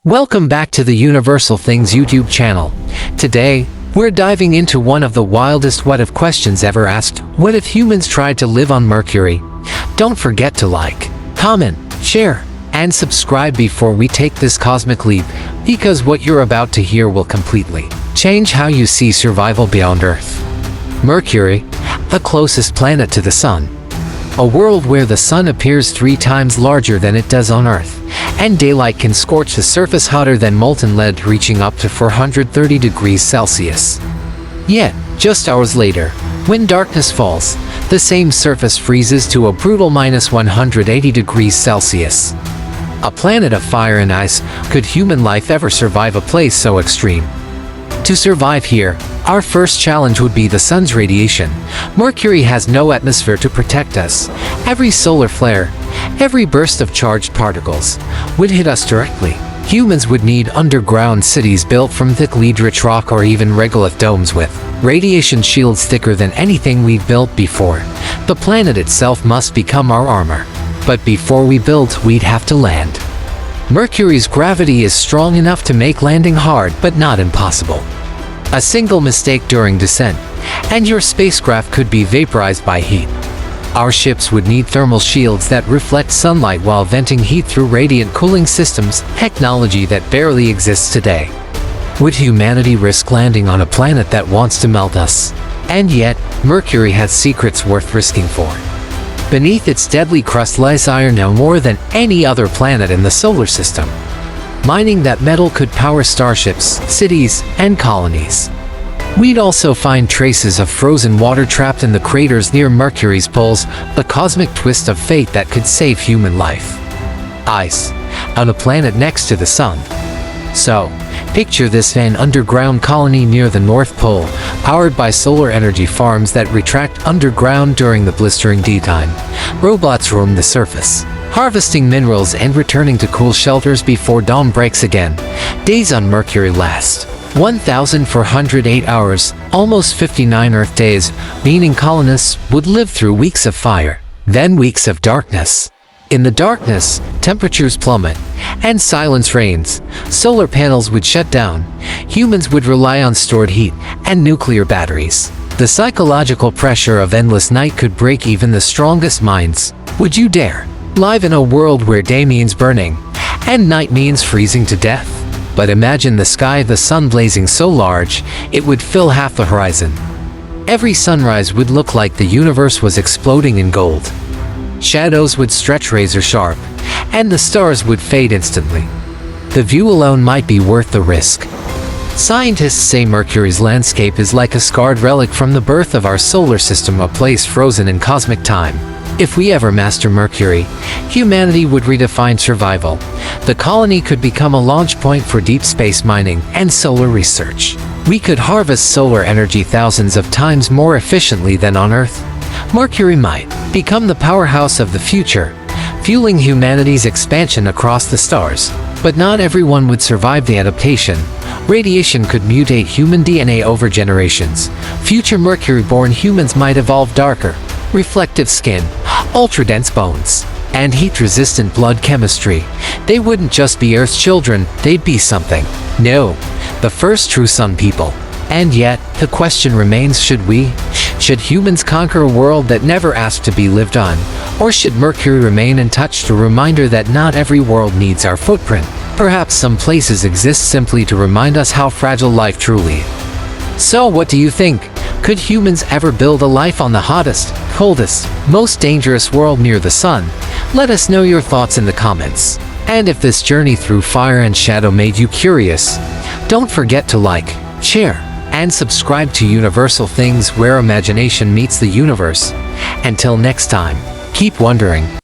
Welcome back to the Universal Things YouTube channel. Today, we're diving into one of the wildest what-if questions ever asked. What if humans tried to live on Mercury? Don't forget to like, comment, share, and subscribe before we take this cosmic leap, because what you're about to hear will completely change how you see survival beyond Earth. Mercury, the closest planet to the Sun. A world where the Sun appears 3 times larger than it does on Earth, and daylight can scorch the surface hotter than molten lead, reaching up to 430 degrees Celsius. Yet, just hours later, when darkness falls, the same surface freezes to a brutal minus 180 degrees Celsius. A planet of fire and ice. Could human life ever survive a place so extreme? To survive here, our first challenge would be the Sun's radiation. Mercury has no atmosphere to protect us. Every solar flare, every burst of charged particles, would hit us directly. Humans would need underground cities built from thick lead-rich rock or even regolith domes with radiation shields thicker than anything we've built before. The planet itself must become our armor. But before we build, we'd have to land. Mercury's gravity is strong enough to make landing hard, but not impossible. A single mistake during descent, and your spacecraft could be vaporized by heat. Our ships would need thermal shields that reflect sunlight while venting heat through radiant cooling systems, technology that barely exists today. Would humanity risk landing on a planet that wants to melt us? And yet, Mercury has secrets worth risking for. Beneath its deadly crust lies iron, now more than any other planet in the solar system. Mining that metal could power starships, cities, and colonies. We'd also find traces of frozen water trapped in the craters near Mercury's poles, the cosmic twist of fate that could save human life. Ice, on a planet next to the Sun. So, picture this: an underground colony near the North Pole, powered by solar energy farms that retract underground during the blistering daytime. Robots roam the surface, harvesting minerals and returning to cool shelters before dawn breaks again. Days on Mercury last 1,408 hours, almost 59 Earth days, meaning colonists would live through weeks of fire, then weeks of darkness. In the darkness, temperatures plummet, and silence reigns. Solar panels would shut down. Humans would rely on stored heat and nuclear batteries. The psychological pressure of endless night could break even the strongest minds. Would you dare live in a world where day means burning, and night means freezing to death? But imagine the sky, the sun blazing so large, it would fill half the horizon. Every sunrise would look like the universe was exploding in gold. Shadows would stretch razor sharp, and the stars would fade instantly. The view alone might be worth the risk. Scientists say Mercury's landscape is like a scarred relic from the birth of our solar system, a place frozen in cosmic time. If we ever master Mercury, humanity would redefine survival. The colony could become a launch point for deep space mining and solar research. We could harvest solar energy thousands of times more efficiently than on Earth. Mercury might become the powerhouse of the future, fueling humanity's expansion across the stars. But not everyone would survive the adaptation. Radiation could mutate human DNA over generations. Future Mercury-born humans might evolve darker, reflective skin, ultra-dense bones, and heat-resistant blood chemistry. They wouldn't just be Earth's children, they'd be something. No, the first true Sun people. And yet, the question remains, should humans conquer a world that never asked to be lived on? Or should Mercury remain untouched, a reminder that not every world needs our footprint? Perhaps some places exist simply to remind us how fragile life truly is. So what do you think? Could humans ever build a life on the hottest, coldest, most dangerous world near the Sun? Let us know your thoughts in the comments. And if this journey through fire and shadow made you curious, don't forget to like, share, and subscribe to Universal Things, where imagination meets the universe. Until next time, keep wondering.